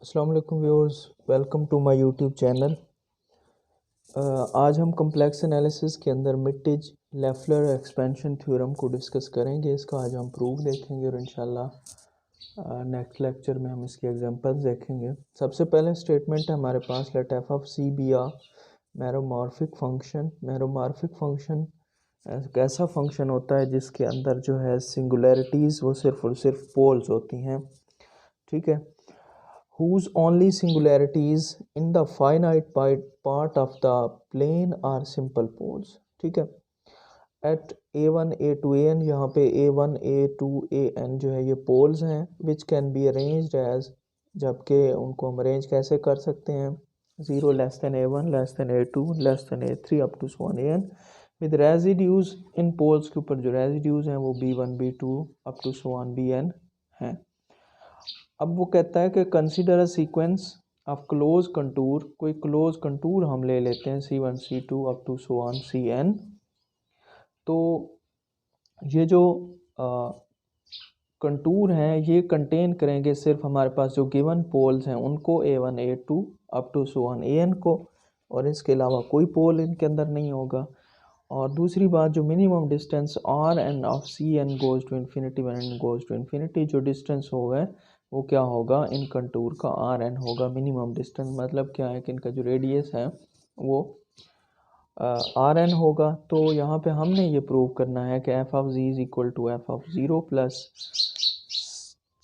अस्सलाम वालेकुम viewers, welcome to my YouTube channel. आज हम कम्प्लेक्स एनालिसिस के अंदर मिट्टिज लेफ्लर एक्सपेंशन थ्योरम को डिस्कस करेंगे। इसका आज हम प्रूफ देखेंगे और इंशाल्लाह नेक्स्ट लेक्चर में हम इसकी एग्जांपल्स देखेंगे। सबसे पहले स्टेटमेंट है हमारे पास, let F of C be a meromorphic function. Meromorphic function एक ऐसा फंक्शन होता है जिसके अंदर जो है सिंगुलैरिटीज़ वो सिर्फ और सिर्फ पोल्स होती हैं, ठीक है। Whose only singularities in the finite part of the plane are simple poles, ठीक है। at a1 a2 an, यहाँ पे a1 a2 an जो है ये poles हैं which can be arranged as, जबकि उनको हम अरेंज कैसे कर सकते हैं, 0 less than a1 less than a2 less than a3 up to so on an, with residues. इन पोल्स के ऊपर जो रेजिड्यूज हैं वो b1 b2 up to so on bn हैं। अब वो कहता है कि consider a sequence of close contour. कोई क्लोज कंटूर हम ले लेते हैं C1 C2 up to so on Cn। तो ये जो कंटूर हैं ये कंटेन करेंगे सिर्फ हमारे पास जो गिवन पोल्स हैं उनको, A1 A2 up to so on An को, और इसके अलावा कोई पोल इनके अंदर नहीं होगा। और दूसरी बात, जो minimum distance R N of C N goes to infinity when N goes to infinity, जो डिस्टेंस होगा वो क्या होगा, इन कंटूर का आर एन होगा मिनिमम डिस्टेंस। मतलब क्या है कि इनका जो रेडियस है वो आर एन होगा। तो यहाँ पे हमने ये प्रूव करना है कि F of G is equal to F of zero plus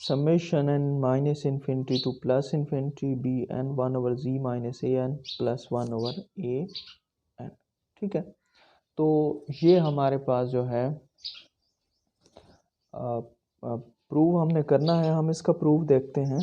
summation N minus infinity to plus infinity B N 1 over G minus A N plus 1 over A N, ठीक है। तो ये हमारे पास जो है प्रूव हमने करना है। हम इसका प्रूफ देखते हैं।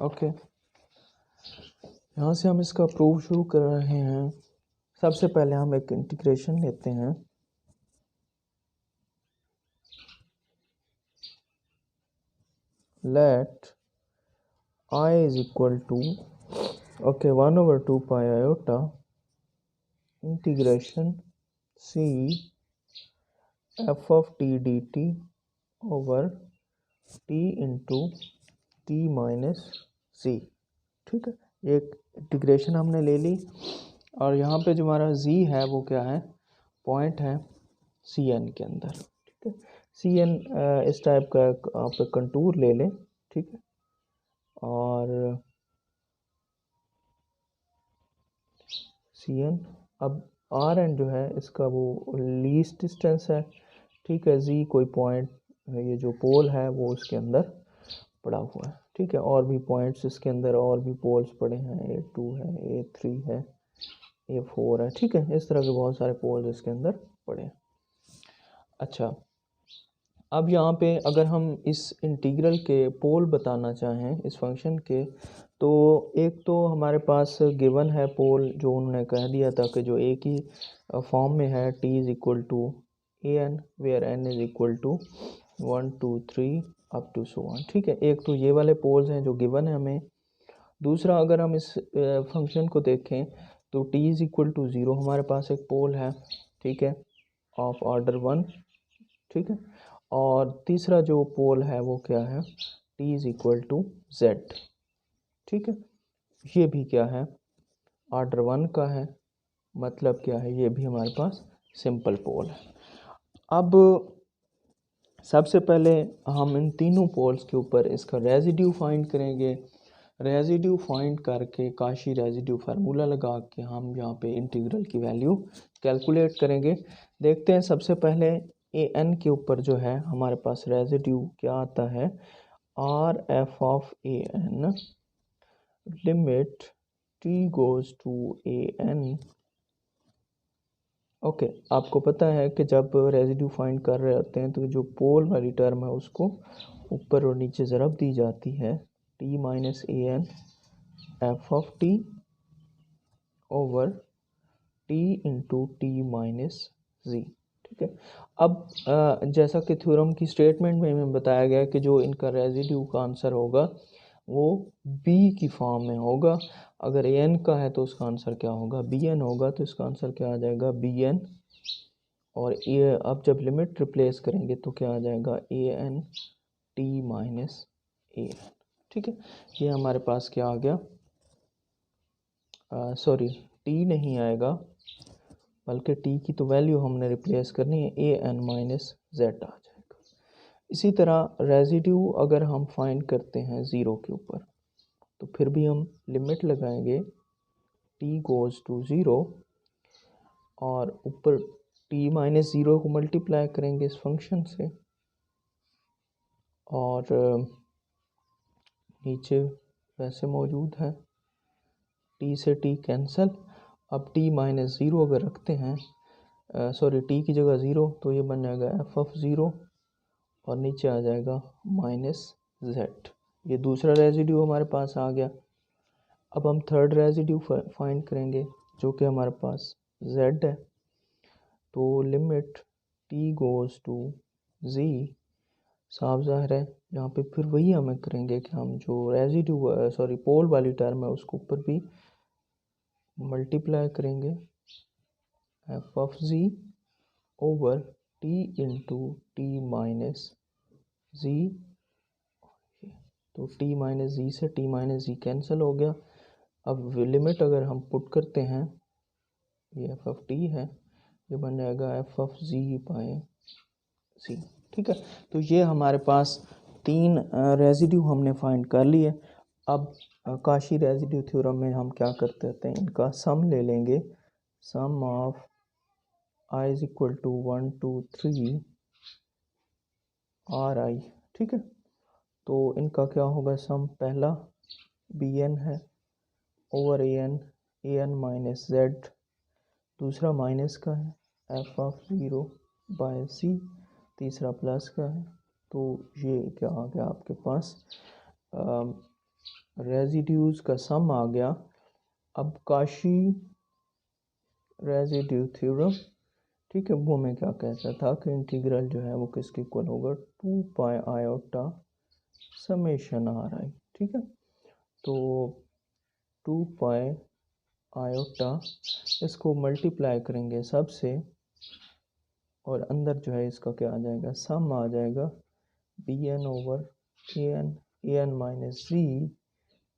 ओके, यहाँ से हम इसका प्रूफ शुरू कर रहे हैं। सबसे पहले हम एक इंटीग्रेशन लेते हैं। Let I is equal to 1/2 pi iota integration C F of T D T over T into T minus C, ठीक है। एक इंटीग्रेशन हमने ले ली और यहाँ पे जो हमारा z है वो क्या है, पॉइंट है सी एन के अंदर, ठीक है। सी एन इस टाइप का आप कंटूर ले लें, ठीक है। और सी एन, अब आर एन जो है इसका वो लीस्ट डिस्टेंस है, ठीक है। z कोई पॉइंट, ये जो पोल है वो उसके अंदर पड़ा हुआ है, ठीक है। और भी पॉइंट्स इसके अंदर और भी पोल्स पड़े हैं, A2 है, A3 है, A4 है, ठीक है। इस तरह के बहुत सारे पोल्स इसके अंदर पड़े हैं। अच्छा, अब यहाँ पे अगर हम इस इंटीग्रल के पोल बताना चाहें इस फंक्शन के, तो एक तो हमारे पास गिवन है पोल, जो उन्होंने कह दिया था कि जो एक ही फॉर्म में है, t is equal to A N where n is equal to 1 2 3 up to so on, ठीक है। एक तो ये वाले पोल्स हैं जो गिवन है हमें। दूसरा, अगर हम इस फंक्शन को देखें तो t इज इक्वल टू 0 हमारे पास एक पोल है, ठीक है, ऑफ ऑर्डर 1, ठीक है। और तीसरा जो पोल है वो क्या है, t is equal to z, ठीक है। ये भी क्या है, ऑर्डर 1 का है, मतलब क्या है, ये भी हमारे पास सिंपल पोल है। अब सबसे पहले हम इन तीनों पोल्स के ऊपर इसका रेजिड्यू फाइंड करेंगे। रेजिड्यू फाइंड करके काशी रेजिड्यू फार्मूला लगा के हम यहाँ पे इंटीग्रल की वैल्यू कैलकुलेट करेंगे। देखते हैं सबसे पहले ए एन के ऊपर जो है हमारे पास रेजिड्यू क्या आता है, R F of A N limit T goes to A N. Okay, आपको पता है कि जब रेजिड्यू फाइंड कर रहे होते हैं तो जो पोल वाली टर्म है उसको ऊपर और नीचे ज़रब दी जाती है, T minus A N F of T over T into T minus G, ठीक है। अब जैसा कि थ्योरम की स्टेटमेंट में हमें बताया गया कि जो इनका रेजिड्यू का आंसर होगा वो बी की फॉर्म में होगा। अगर ए एन का है तो उसका आंसर क्या होगा, बी एन होगा, तो इसका आंसर क्या आ जाएगा, बी एन। और ये अब जब लिमिट रिप्लेस करेंगे तो क्या आ जाएगा, ए एन टी माइनस ए, ठीक है। ये हमारे पास क्या आ गया, सॉरी टी नहीं आएगा, बल्कि टी की तो वैल्यू हमने रिप्लेस करनी है, ए एन माइनस जेड आ जाएगा। इसी तरह रेजिड्यू अगर हम फाइंड करते हैं ज़ीरो के ऊपर, तो फिर भी हम लिमिट लगाएंगे टी गोज़ टू ज़ीरो, और ऊपर टी माइनस ज़ीरो को मल्टीप्लाई करेंगे इस फंक्शन से, और नीचे वैसे मौजूद है, टी से टी कैंसिल। अब टी माइनस ज़ीरो अगर रखते हैं, सॉरी टी की जगह ज़ीरो, तो ये बन जाएगा एफ ऑफ ज़ीरो, और नीचे आ जाएगा माइनस जेड। ये दूसरा रेजिड्यू हमारे पास आ गया। अब हम थर्ड रेजिड्यू फाइंड करेंगे, जो कि हमारे पास जेड है। तो लिमिट टी गोज़ टू जी, साफ ज़ाहिर है यहाँ पे फिर वही हमें करेंगे कि हम जो रेजिड्यू सॉरी पोल वाली टर्म है उसको ऊपर भी मल्टीप्लाई करेंगे, F of G over T into T minus G. तो टी माइनस जी से टी माइनस जी कैंसिल हो गया। अब लिमिट अगर हम पुट करते हैं, ये एफ ऑफ टी है, ये बन जाएगा एफ ऑफ जी बाय सी, ठीक है। तो ये हमारे पास तीन रेजिड्यू हमने फाइंड कर लिए। अब काशी रेजिड्यू थ्योरम में हम क्या करते हैं, इनका सम ले लेंगे, sum of I is equal to 1 2 3 R I, ठीक है। तो इनका क्या होगा सम, पहला बी एन है over A N minus Z, दूसरा माइनस का है F of zero by C, तीसरा प्लस का है। तो ये क्या आ गया आपके पास, रेजिड्यूज़ का सम आ गया। अब काशी रेजिड्यू थ्योरम, ठीक है, वो हमें क्या कहता था कि इंटीग्रल जो है वो किसके इक्वल होगा, 2 pi iota summation R I, ठीक है। तो 2 पाई आयोटा, इसको मल्टीप्लाई करेंगे सबसे, और अंदर जो है इसका क्या आ जाएगा, सम आ जाएगा B N over A N minus G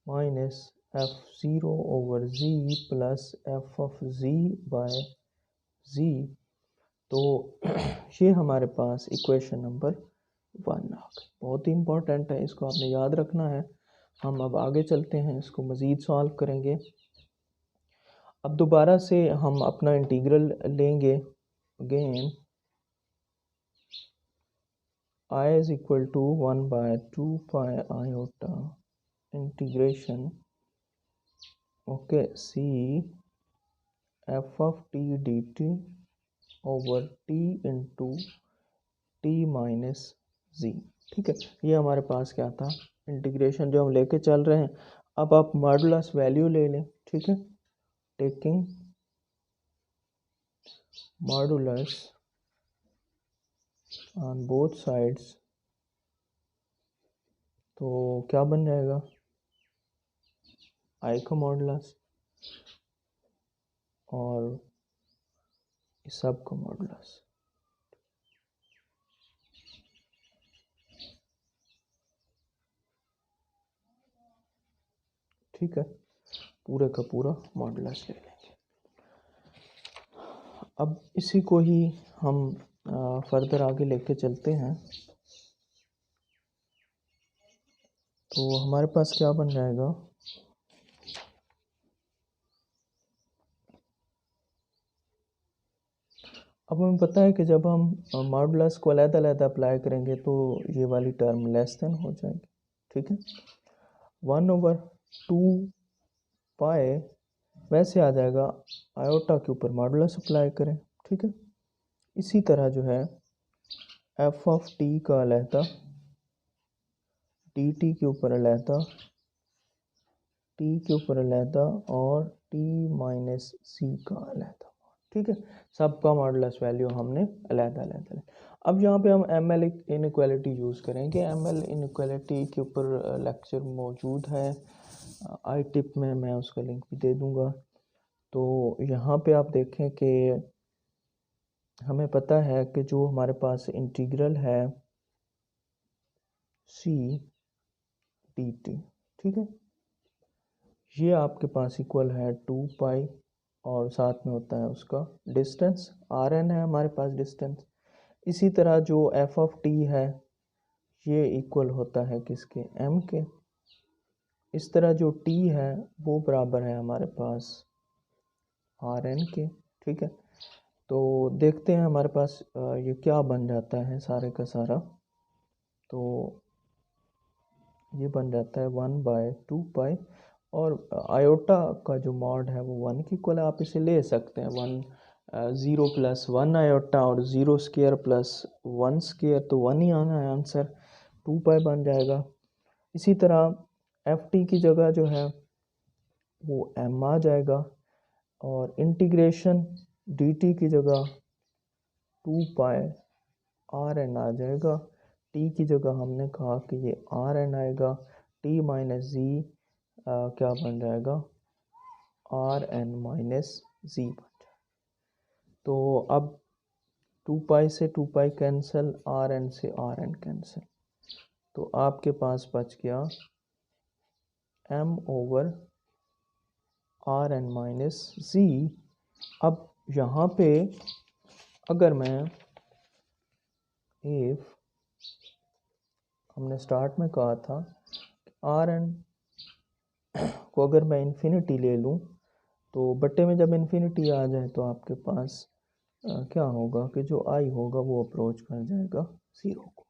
minus F zero over G plus F of G by G. तो ये हमारे पास इक्वेशन नंबर 1 आ गई, बहुत ही इंपॉर्टेंट है, इसको आपने याद रखना है। हम अब आगे चलते हैं, इसको मज़ीद सॉल्व करेंगे। अब दोबारा से हम अपना इंटीग्रल लेंगे, again I is equal to 1 by 2 pi iota integration, okay, C F of T D T over T into T minus G, ठीक है। ये हमारे पास क्या था, इंटीग्रेशन जो हम लेके चल रहे हैं। अब आप मॉडुलस वैल्यू ले लें, ठीक है, taking modulus on both sides, तो क्या बन जाएगा, आई का मॉडुलस और सब का मॉडुलस, ठीक है, पूरे का पूरा मॉडुलस ले लेंगे। अब इसी को ही हम फर्दर आगे लेके चलते हैं। तो हमारे पास क्या बन जाएगा, अब हमें पता है कि जब हम मॉडुलस को अलग-अलग अप्लाई करेंगे तो ये वाली टर्म लेस देन हो जाएगी, ठीक है। 1 ओवर 2 पाए वैसे आ जाएगा, आयोटा के ऊपर मॉडुलस अप्लाई करें, ठीक है। इसी तरह जो है एफ ऑफ टी का अलहदा, डी टी के ऊपर अलहदा, टी के ऊपर अलहदा, और टी माइनस सी का अलहदा, ठीक है। सबका मॉडुलस वैल्यू हमने अलहदा अलहदा। अब यहाँ पे हम एम एल इनक्वालिटी यूज़ करेंगे। एम एल इनक्वालिटी के ऊपर लेक्चर मौजूद है आई टिप में, मैं उसका लिंक भी दे दूँगा। तो यहाँ पे आप देखें कि हमें पता है कि जो हमारे पास इंटीग्रल है सी डी टी। ठीक है, ये आपके पास इक्वल है 2 पाई और साथ में होता है उसका डिस्टेंस, आर एन है हमारे पास डिस्टेंस। इसी तरह जो एफ ऑफ टी है ये इक्वल होता है किसके, एम के। इस तरह जो टी है वो बराबर है हमारे पास आर एन के। ठीक है, तो देखते हैं हमारे पास ये क्या बन जाता है सारे का सारा। तो ये बन जाता है 1/2 पाई और आयोटा का जो मॉड है वो 1 की इक्वल है। आप इसे ले सकते हैं 0 + 1 आयोटा और 0² + 1² तो 1 ही आना है आंसर, 2 पाई बन जाएगा। इसी तरह एफ टी की जगह जो है वो एम आ जाएगा और इंटीग्रेशन डी टी की जगह 2 पाई आर एन आ जाएगा। टी की जगह हमने कहा कि ये आर एन आएगा, टी माइनस जी क्या बन जाएगा, आर एन माइनस जी बन जाएगा। तो अब 2 पाई से 2 पाई कैंसिल, आर एन से आर एन कैंसिल, तो आपके पास बच गया m/r n माइनस जी। अब यहाँ पे अगर मैं इफ हमने स्टार्ट में कहा था आर एन को अगर मैं इन्फिनिटी ले लूँ तो बट्टे में जब इन्फिनिटी आ जाए तो आपके पास क्या होगा कि जो आई होगा वो अप्रोच कर जाएगा ज़ीरो को।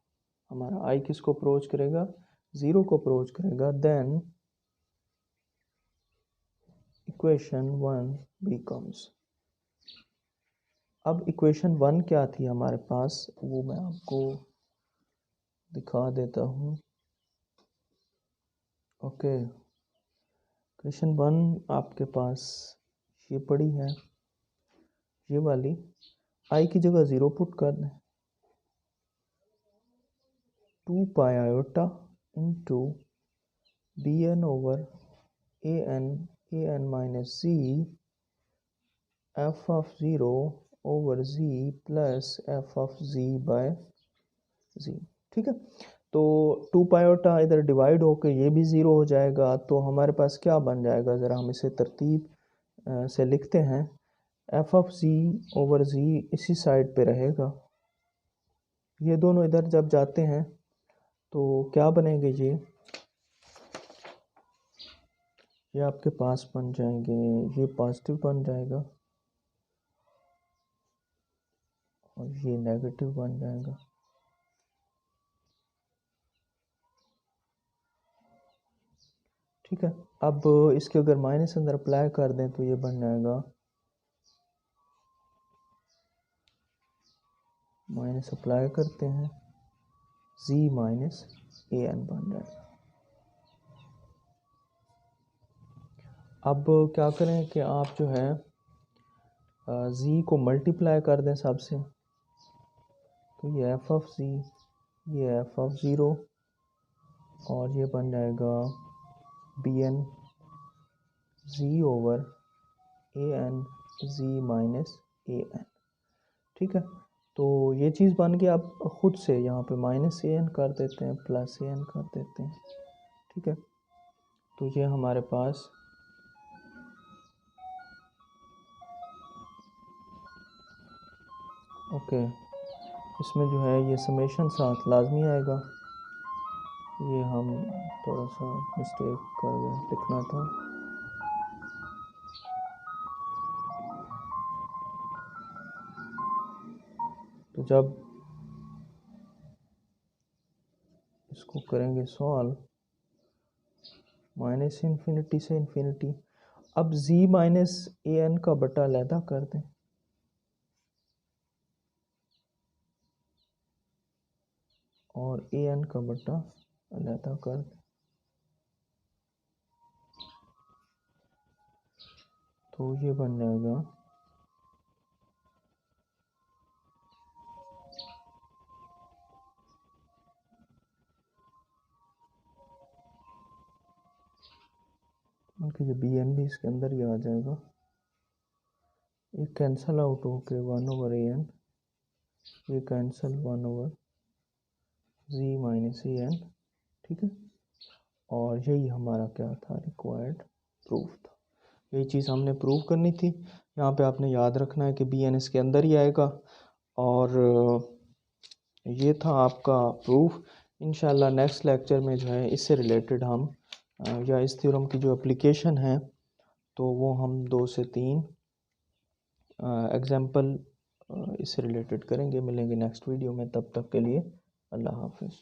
हमारा आई किसको अप्रोच करेगा, ज़ीरो को अप्रोच करेगा। देन इक्वेशन 1 बिकम्स, अब इक्वेशन 1 क्या थी हमारे पास वो मैं आपको दिखा देता हूँ। ओके, इक्वेशन 1 आपके पास ये पड़ी है, ये वाली। आई की जगह 0 पुट कर दें, 2 pi iota into B N minus G F of 0 over G plus F of G by G. ठीक है, तो 2 पाई आयोटा इधर डिवाइड होकर ये भी 0 हो जाएगा। तो हमारे पास क्या बन जाएगा, ज़रा हम इसे तरतीब से लिखते हैं। एफ ऑफ जी ओवर जी इसी साइड पे रहेगा, ये दोनों इधर जब जाते हैं तो क्या बनेंगे, ये आपके पास बन जाएंगे, ये पॉजिटिव बन जाएगा और ये नेगेटिव बन जाएगा। ठीक है, अब इसके अगर माइनस अंदर अप्लाई कर दें तो ये बन जाएगा माइनस अप्लाई करते हैं z माइनस ए एन बन जाएगा। अब क्या करें कि आप जो है z को मल्टीप्लाई कर दें सबसे, तो ये एफ ऑफ z, ये एफ ऑफ 0 और ये बन जाएगा B N G over A N G minus A N. ठीक है, तो ये चीज़ बन गई। आप ख़ुद से यहाँ पे माइनस ए एन कर देते हैं, प्लस ए एन कर देते हैं। ठीक है, तो ये हमारे पास ओके, इसमें जो है ये समेशन साथ लाजमी आएगा। ये हम थोड़ा सा मिस्टेक कर गए, लिखना था। तो जब इसको करेंगे सॉल्व, माइनस इन्फिनिटी से इन्फिनिटी, अब z माइनस ए एन का बटा अलहदा कर दें, और ए एन का बटा अलहदा कर दें, तो ये बन जाएगा कि ये बी एन भी इसके अंदर ही आ जाएगा। ये कैंसल आउट होके 1 ओवर ए एन, ये cancel 1 over z minus A N. ठीक है, और यही हमारा क्या था, रिक्वायर्ड प्रूफ था। यही चीज़ हमने प्रूव करनी थी। यहाँ पे आपने याद रखना है कि बी एन एस के अंदर ही आएगा। और ये था आपका प्रूफ। इंशाल्लाह नेक्स्ट लेक्चर में जो है इससे रिलेटेड हम या इस थ्योरम की जो एप्लीकेशन है तो वो हम 2 से 3 एग्जाम्पल इससे रिलेटेड करेंगे। मिलेंगे नेक्स्ट वीडियो में, तब तक के लिए अल्लाह हाफिज़।